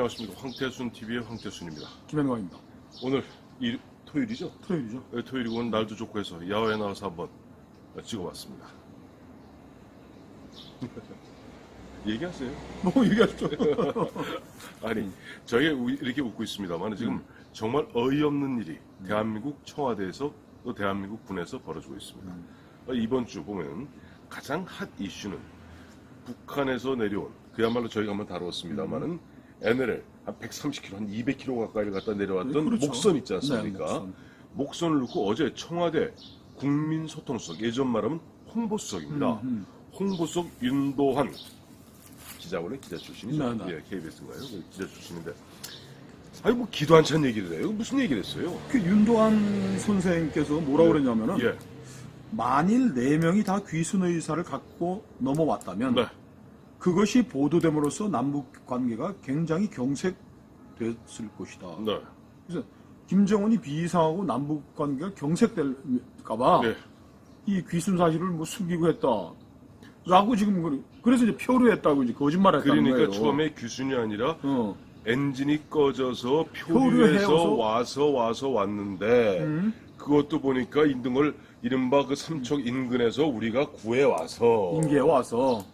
안녕하십니까. 황태순 TV의 황태순입니다. 김현광입니다. 오늘 토요일이죠? 토요일이죠. 네, 토요일이고 오늘 날도 좋고 해서 야외에 나와서 한번 찍어봤습니다. 얘기하세요. 뭐 얘기하죠. 아니, 저희 이렇게 웃고 있습니다만 지금 정말 어이없는 일이 대한민국 청와대에서 또 대한민국 군에서 벌어지고 있습니다. 이번 주 보면 가장 핫 이슈는 북한에서 내려온, 그야말로 저희가 한번 다루었습니다만은 NLL 한 130km, 한 200km 가까이를 갖다 내려왔던 그렇죠. 목선 있지 않습니까? 네, 목선. 목선을 놓고 어제 청와대 국민소통수석, 예전 말하면 홍보수석입니다. 홍보수석 윤도한 기자, 원래 기자 출신이죠. 네, 네. 예, KBS인가요? 기자 출신인데. 아니, 뭐 기도 한찬 얘기를 해요. 무슨 얘기를 했어요? 그 윤도한 선생님께서 뭐라 그랬냐면은 예. 만일 4명이 다 귀순 의사를 갖고 넘어왔다면 네. 그것이 보도됨으로써 남북 관계가 굉장히 경색됐을 것이다. 네. 그래서 김정은이 비상하고 남북 관계가 경색될까봐 네. 이 귀순 사실을 뭐 숨기고 했다. 라고 지금 그래서 이제 표류했다고 이제 거짓말했다는 그러니까 거예요. 처음에 귀순이 아니라 어. 엔진이 꺼져서 표류해서 표류해서 와서 왔는데 그것도 보니까 인등을 이른바 그 삼척 인근에서 우리가 구해 와서 인계에 와서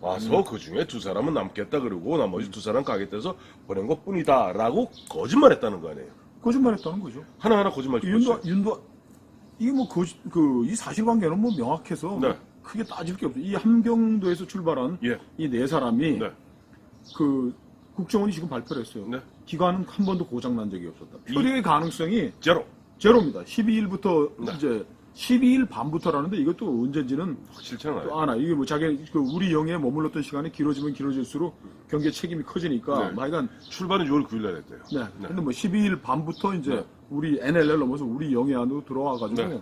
그 중에 2사람은 남겠다 그러고 나머지 2사람 가겠다 해서 보낸 것 뿐이다라고 거짓말했다는 거 아니에요. 거짓말했다는 거죠. 하나하나 거짓말 치고 이게 뭐 이 사실관계는 뭐 명확해서 네. 뭐 크게 따질 게 없어요. 이 함경도에서 출발한 예. 이 4사람이 네. 그 국정원이 지금 발표를 했어요. 네. 기관은 한 번도 고장난 적이 없었다. 표류의 가능성이 제로입니다. 12일부터 네. 이제 12일 밤부터라는데 이것도 언제인지는 확실치 않아요. 또 아나 이게 뭐 우리 영해에 머물렀던 시간이 길어지면 길어질수록 경계 책임이 커지니까 네. 뭐 하여간 출발은 6월 9일 날 했대요. 네. 근데 뭐 12일 밤부터 이제 네. 우리 NLL 넘어서 우리 영해 안으로 들어와가지고 네.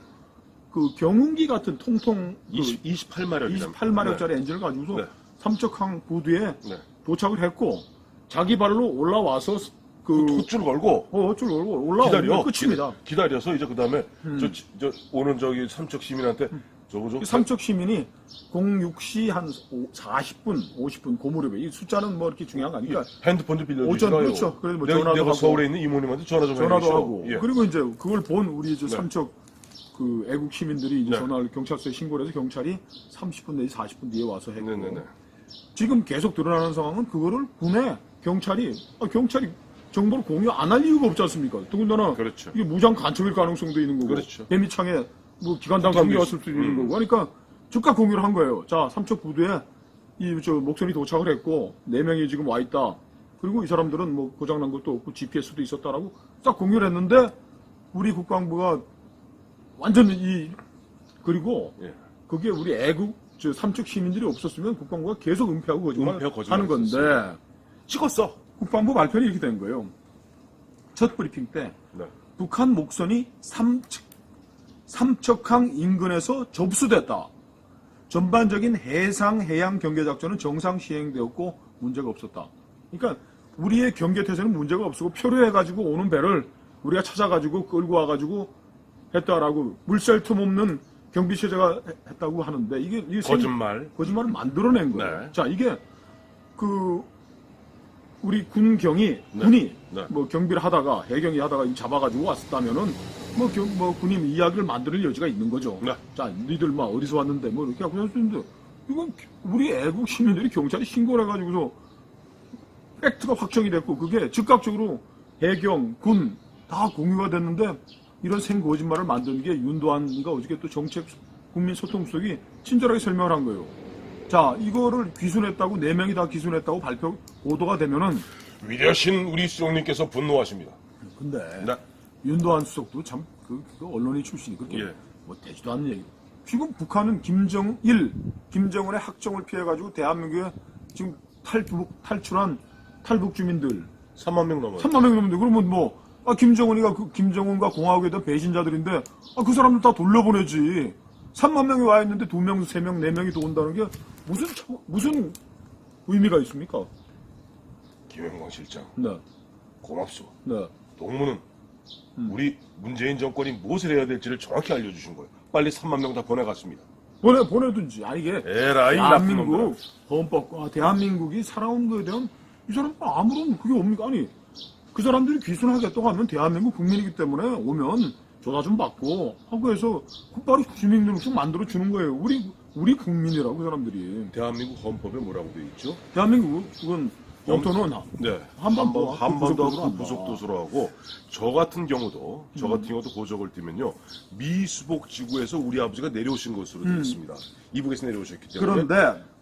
그 경운기 같은 통통 28마력이다. 28마력짜리 엔진을 가지고서 네. 삼척항 부두에 네. 도착을 했고 자기 발로 올라와서 그 헛줄 걸고 어쩔 걸고 올라오면 끝입니다. 기다려서 이제 그 다음에 저 오는 저기 삼척 시민한테 저거 삼척 시민이 06시 한 40분, 50분 고무렵에 이 숫자는 뭐 이렇게 중요한 거 아니니까 핸드폰 좀 빌려주시라요. 오전 그렇죠. 그래서 뭐 전화도 내가 하고 서울에 있는 이모님한테 전화도 하고 예. 그리고 이제 그걸 본 우리 이제 네. 삼척 그 애국 시민들이 이제 네. 전화를 경찰서에 신고를 해서 경찰이 30분 내지 40분 뒤에 와서 했고 네네네. 지금 계속 드러나는 상황은 그거를 군에 경찰이 정보를 공유 안 할 이유가 없지 않습니까? 더군다나 그렇죠. 이게 무장 간첩일 가능성도 있는 거고 그렇죠. 배미창에 뭐 기관당 숨겨왔을 수도 있는 거고 그러니까 즉각 공유를 한 거예요. 자, 삼척 부두에 목선이 도착을 했고 4명이 지금 와 있다. 그리고 이 사람들은 뭐 고장난 것도 없고 GPS도 있었다라고 딱 공유를 했는데 우리 국방부가 완전 그리고 예. 그게 우리 애국 삼척 시민들이 없었으면 국방부가 계속 은폐하고 거짓말하는 건데 했었어요. 찍었어. 국방부 발표는 이렇게 된 거예요. 첫 브리핑 때 네. 북한 목선이 삼척항 인근에서 접수됐다. 전반적인 해상 해양 경계 작전은 정상 시행되었고 문제가 없었다. 그러니까 우리의 경계 태세는 문제가 없었고 표류해가지고 오는 배를 우리가 찾아가지고 끌고 와가지고 했다라고 물살 틈 없는 경비 체제가 했다고 하는데 이게 거짓말을 만들어낸 거예요. 네. 자, 이게 우리 군이 네. 뭐 경비를 하다가 해경이 하다가 잡아가지고 왔었다면은 뭐 군인 이야기를 만드는 여지가 있는 거죠. 네. 자, 니들 막 어디서 왔는데 뭐 이렇게 하고 했는데 이건 우리 애국 시민들이 경찰에 신고를 해가지고서 팩트가 확정이 됐고 그게 즉각적으로 해경, 군 다 공유가 됐는데 이런 생거짓말을 만든 게 윤도한이가 어저께 또 정책 국민소통수석이 친절하게 설명을 한 거예요. 자, 이거를 귀순했다고 4명이 다 귀순했다고 보도가 되면은 위대하신 우리 수석님께서 분노하십니다. 근데 네. 윤도한 수석도 참 그 언론인 출신이 그렇게 예. 뭐 되지도 않는 얘기. 지금 북한은 김정은의 학정을 피해가지고 대한민국에 지금 탈출한 탈북 주민들 3만 명 넘어요. 3만 명 넘는데 그러면 뭐 김정은과 공화국에 대한 배신자들인데 그 사람들 다 돌려보내지. 3만 명이 와 있는데 2명, 3명, 4명이 더 온다는 게 무슨 의미가 있습니까? 김영광 실장 네. 고맙소. 네. 동무는 우리 문재인 정권이 무엇을 해야 될지를 정확히 알려주신 거예요. 빨리 3만 명 다 보내갔습니다. 보내든지. 아니, 이게 에라이 나쁜 대한민국 놈들아. 헌법과 대한민국이 살아온 거에 대한 이 사람 아무런 그게 옵니까? 아니, 그 사람들이 귀순하겠다고 하면 대한민국 국민이기 때문에 오면 조사 좀 받고 하고 해서 곧바로 주민등록증 만들어 주는 거예요. 우리 국민이라고 그 사람들이. 대한민국 헌법에 뭐라고 돼 있죠? 대한민국은 영토는 네. 한반도 한반도 부속도서로 하고 저 같은 경우도 고적을 띄면요. 미수복지구에서 우리 아버지가 내려오신 것으로 되어 있습니다. 이북에서 내려오셨기 때문에.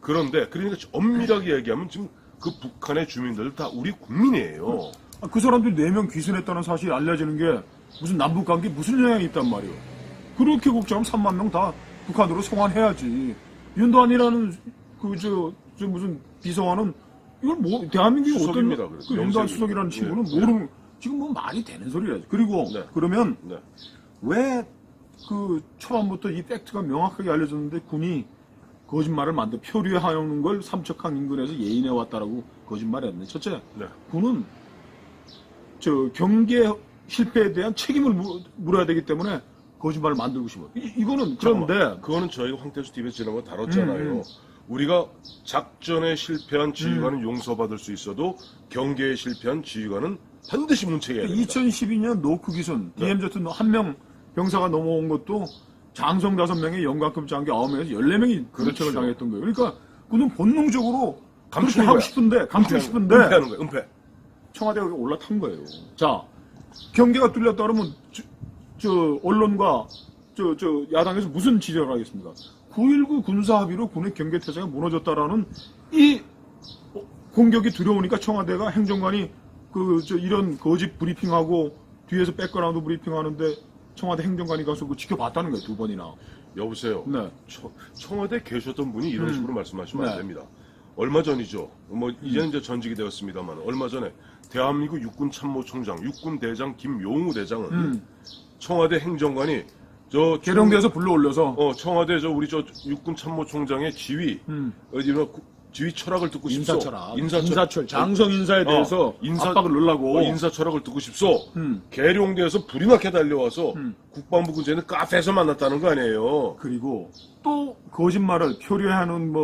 그런데 그러니까 엄밀하게 얘기하면 지금 그 북한의 주민들 다 우리 국민이에요. 그 사람들이 4명 귀순했다는 사실이 알려지는 게 무슨 남북관계 무슨 영향이 있단 말이에요. 그렇게 걱정하면 3만 명 다 북한으로 송환해야지. 윤도한이라는 무슨 비서관은 이걸 뭐 대한민국이 수석입니다. 어떤 그 윤도한 수석이라는 친구는 모르는 지금 뭐 말이 되는 소리라지. 그리고 그러면 왜 그 초반부터 이 팩트가 명확하게 알려졌는데 군이 거짓말을 만들어 표류에 하는 걸 삼척항 인근에서 예인해 왔다라고 거짓말했네. 첫째, 군은 저 경계 실패에 대한 책임을 물어야 되기 때문에 거짓말을 만들고 싶어. 이거는 그런데 그거는 저희가 황태수 TV에서 지난번 다뤘잖아요. 우리가 작전에 실패한 지휘관은 용서받을 수 있어도 경계에 실패한 지휘관은 반드시 문책해야 됩니다. 2012년 노크 기순 DMZ 한 명 병사가 넘어온 것도 장성 5명에 영광급 장교 9명에서 14명이 문책을 당했던 거예요. 그러니까 그는 본능적으로 그렇게 하고 싶은데 감추고 싶은데 은폐하는 거예요. 은폐. 청와대가 올라탄 거예요. 자, 경계가 뚫렸다 그러면 저 언론과 저 야당에서 무슨 지적을 하겠습니까? 9.19 군사합의로 군의 경계태세가 무너졌다라는 이 공격이 두려우니까 청와대가 행정관이 이런 거짓 브리핑하고 뒤에서 백그라운드 브리핑하는데 청와대 행정관이 가서 지켜봤다는 거예요. 2번이나. 여보세요. 네. 청와대 계셨던 분이 이런 식으로 말씀하시면 안 됩니다. 얼마 전이죠. 뭐 이제는 이제 전직이 되었습니다만 얼마 전에 대한민국 육군참모총장, 육군대장 김용우 대장은 청와대 행정관이 계룡대에서 불러올려서 청와대 우리 육군참모총장의 지휘 지휘 철학을 듣고 싶소. 인사철 장성 인사에 대해서 압박을 넣으려고 인사 철학을 듣고 싶소. 계룡대에서 불이 나게 달려와서 국방부 근처에 카페에서 만났다는 거 아니에요. 그리고 또 거짓말을 표류하는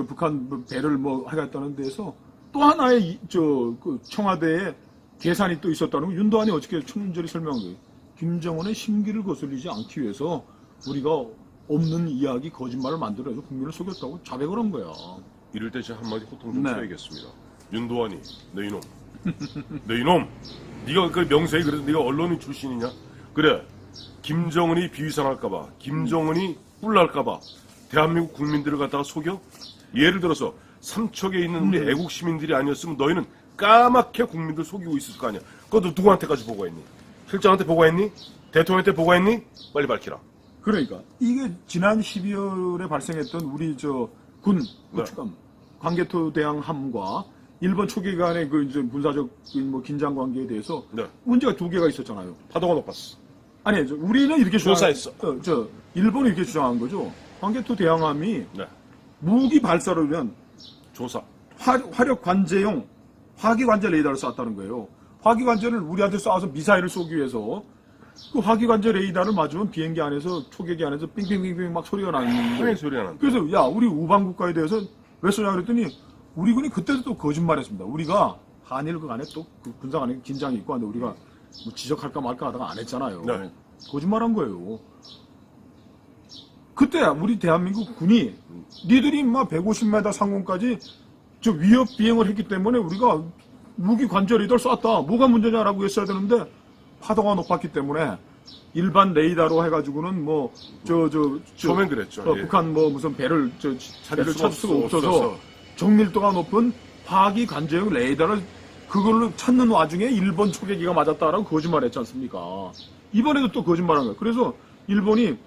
북한 배를 하겠다는 데서 또 하나의 그 청와대에 계산이 또 있었다는 거 윤도한이 어저께 충분히 설명한 거예요. 김정은의 심기를 거슬리지 않기 위해서 우리가 없는 이야기 거짓말을 만들어서 국민을 속였다고 자백을 한 거야. 이럴 때 제가 한마디 호통 좀 쳐야겠습니다. 윤도환이, 너 이놈. 너 이놈. 네가 그 명세에 그래도 네가 언론인 출신이냐? 그래. 김정은이 비위상할까봐, 김정은이 뿔날까봐 대한민국 국민들을 갖다가 속여? 예를 들어서 삼척에 있는 우리 애국 시민들이 아니었으면 너희는 까맣게 국민들 속이고 있을 거 아니야. 그것도 누구한테까지 보고했니? 실장한테 보고했니? 대통령한테 보고했니? 빨리 밝히라. 그러니까 이게 지난 12월에 발생했던 우리 군 광개토 대항함과 일본 초기 간의 군사적 긴장 관계에 대해서 문제가 2개가 있었잖아요. 파도가 높았어. 아니, 우리는 이렇게 조사했어. 일본이 이렇게 주장한 거죠. 광개토 대항함이 무기 발사를 위한 조사. 화력 관제용 화기 관제 레이더를 쐈다는 거예요. 화기 관제를 우리한테 쏴서 미사일을 쏘기 위해서 그 화기 관제 레이더를 맞으면 비행기 안에서 초계기 안에서 빙빙빙빙 막 소리가 나는 거예요. 소리가 난다. 그래서 야, 우리 우방 국가에 대해서 왜 쏘냐 그랬더니 우리 군이 그때도 또 거짓말했습니다. 우리가 한일 간에 또 그 군사 간에 긴장이 있고 한데 우리가 뭐 지적할까 말까 하다가 안 했잖아요. 거짓말한 거예요. 그때 우리 대한민국 군이 니들이 막 150m 상공까지 위협 비행을 했기 때문에 우리가 무기 관제 레이더를 쐈다. 뭐가 문제냐라고 했어야 되는데 파도가 높았기 때문에 일반 레이더로 해가지고는 처음엔 그랬죠. 북한 무슨 배를 찾을 수가 없어서 정밀도가 높은 화기 관제용 레이더를 그걸로 찾는 와중에 일본 초계기가 맞았다라고 거짓말했지 않습니까? 이번에도 또 거짓말한 거예요. 그래서 일본이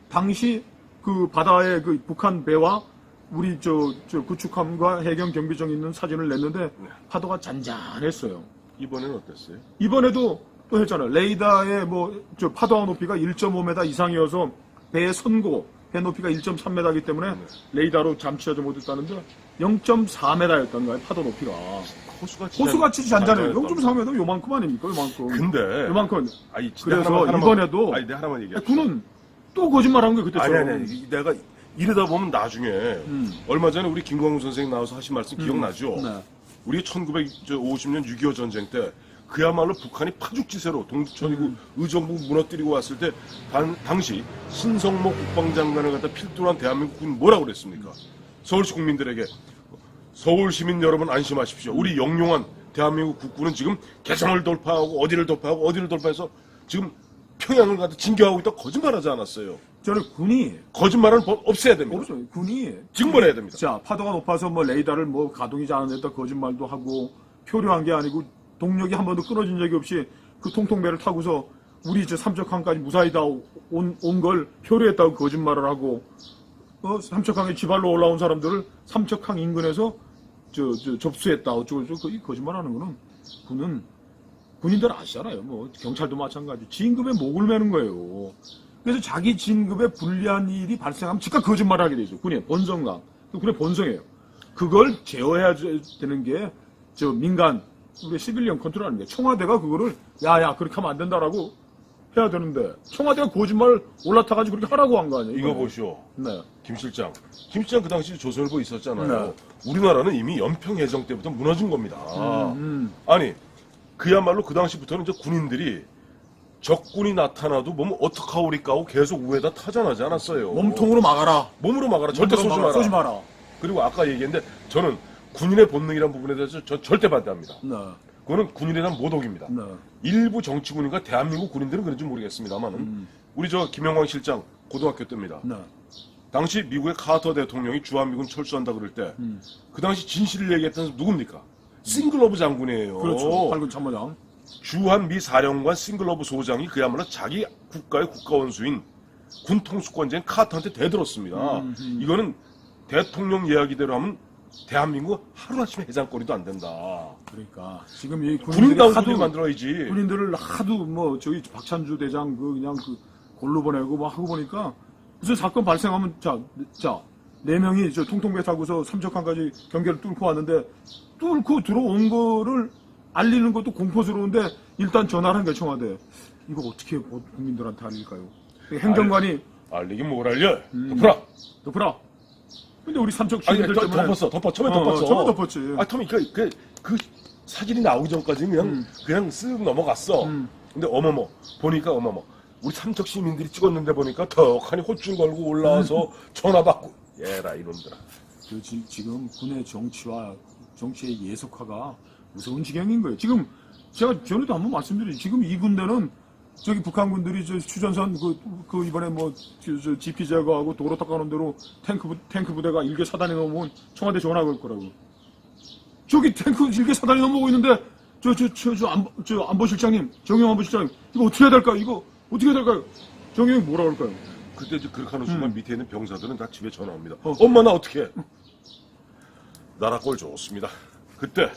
당시 그 바다에 그 북한 배와 우리 구축함과 해경 경비정 있는 사진을 냈는데 파도가 잔잔했어요. 이번에는 어땠어요? 이번에도 또 했잖아요. 레이더의 파도와 높이가 1.5m 이상이어서 배의 선고, 배 높이가 1.3m이기 때문에 레이더로 잠취하지 못했다는데 0.4m였다는 거예요. 파도 높이가. 호수같이 잔잔해요. 0.4m 요만큼 아닙니까? 요만큼. 근데 요만큼. 그래서 이번에도 내 하나만 얘기해. 군은 또 거짓말한 거예요. 그때. 아니. 내가 이러다 보면 나중에 얼마 전에 우리 김광훈 선생님 나와서 하신 말씀 기억나죠? 네. 우리 1950년 6.25 전쟁 때 그야말로 북한이 파죽지세로 동두천이고 의정부 무너뜨리고 왔을 때 당시 신성모 국방장관을 갖다 필두로 대한민국 군이 뭐라고 그랬습니까? 서울시 국민들에게 서울 시민 여러분 안심하십시오. 우리 영용한 대한민국 국군은 지금 개성을 돌파하고 어디를 돌파해서 지금 평양을 갖다 진격하고 있다 거짓말하지 않았어요. 저는 군이 거짓말은 없애야 됩니다. 없어요. 군이 징벌해야 됩니다. 자, 파도가 높아서 뭐 레이더를 뭐 가동이지 않았다 거짓말도 하고 표류한 게 아니고 동력이 한 번도 끊어진 적이 없이 그 통통배를 타고서 우리 저 삼척항까지 무사히 다 온 걸 표류했다고 거짓말을 하고 삼척항에 지발로 올라온 사람들을 삼척항 인근에서 접수했다 어쩌고 이 거짓말하는 거는 군인들 아시잖아요. 뭐 경찰도 마찬가지. 진급에 목을 매는 거예요. 그래서 자기 진급에 불리한 일이 발생하면 즉각 거짓말을 하게 되죠. 군의 본성감, 군의 본성이에요. 그걸 제어해야 되는 게 저 민간 우리 시빌리언 컨트롤하는 게 청와대가 그거를 야야 그렇게 하면 안 된다라고 해야 되는데 청와대가 거짓말 올라타가지고 그렇게 하라고 한 거 아니에요? 이거 보시오. 네. 김 실장 그 당시 조선일보 있었잖아요. 네. 우리나라는 이미 연평해전 때부터 무너진 겁니다. 아니 그야말로 그 당시부터는 이제 군인들이 적군이 나타나도 뭐 어떡하오리까 하고 계속 우에다 타전하지 않았어요. 몸통으로 막아라. 몸으로 막아라. 절대 쏘지 마라. 그리고 아까 얘기했는데 저는 군인의 본능이라는 부분에 대해서 저 절대 반대합니다. 네. 그거는 군인에 대한 모독입니다. 네. 일부 정치군인과 대한민국 군인들은 그런지 모르겠습니다만은 우리 저 김영광 실장 고등학교 때입니다. 네. 당시 미국의 카터 대통령이 주한미군 철수한다 그럴 때 그 당시 진실을 얘기했던 사람 누굽니까? 싱글러브 장군이에요. 그렇죠. 팔군 참모장. 주한 미 사령관 싱글러브 소장이 그야말로 자기 국가의 국가원수인 군 통수권자인 카터한테 대들었습니다. 이거는 대통령 이야기대로 하면 대한민국 하루아침에 해장거리도 안 된다. 그러니까 지금 이 군인다운 군인 만들어야지. 군인들을 하도 뭐 저기 박찬주 대장 그냥 골로 보내고 뭐 하고 보니까 무슨 사건 발생하면 자 4명이 저 통통배 타고서 삼척항까지 경계를 뚫고 왔는데 뚫고 들어온 거를 알리는 것도 공포스러운데 일단 전화를 한 게 청와대. 이거 어떻게 국민들한테 알릴까요? 행정관이 알리긴 뭘 알려? 덮어라. 근데 우리 삼척 아니, 시민들 때문에 처음에 덮었어. 처음에 덮었지. 처음에 그 사진이 나오기 전까지는 그냥 쓱 넘어갔어. 근데 어머머 보니까 우리 삼척 시민들이 찍었는데 보니까 덕하니 호줄 걸고 올라와서 전화 받고 얘라 이놈들아. 지금 군의 정치의 예속화가 무서운 지경인 거예요. 지금 제가 전에도 한번 말씀드리죠. 지금 이 군대는 저기 북한 군들이 저 휴전선 그 이번에 뭐 GP 제거하고 도로 닦아놓은 대로 탱크 부대가 일개 사단이 넘어온 청와대 전화 걸 거라고. 저기 탱크 일개 사단이 넘어오고 있는데 안보실장님, 정영 안보실장님 이거 어떻게 해야 될까요? 이거 어떻게 해야 될까요? 정영이 뭐라 그럴까요? 그때 그렇게 하는 순간 밑에 있는 병사들은 다 집에 전화 옵니다. 엄마 나 어떻게 해? 나라 꼴 좋습니다. 그때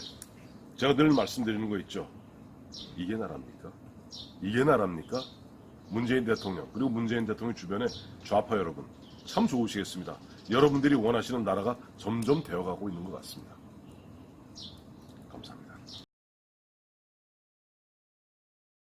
제가 늘 말씀드리는 거 있죠. 이게 나라입니까? 이게 나라입니까? 문재인 대통령 그리고 문재인 대통령 주변에 좌파 여러분 참 좋으시겠습니다. 여러분들이 원하시는 나라가 점점 되어가고 있는 것 같습니다.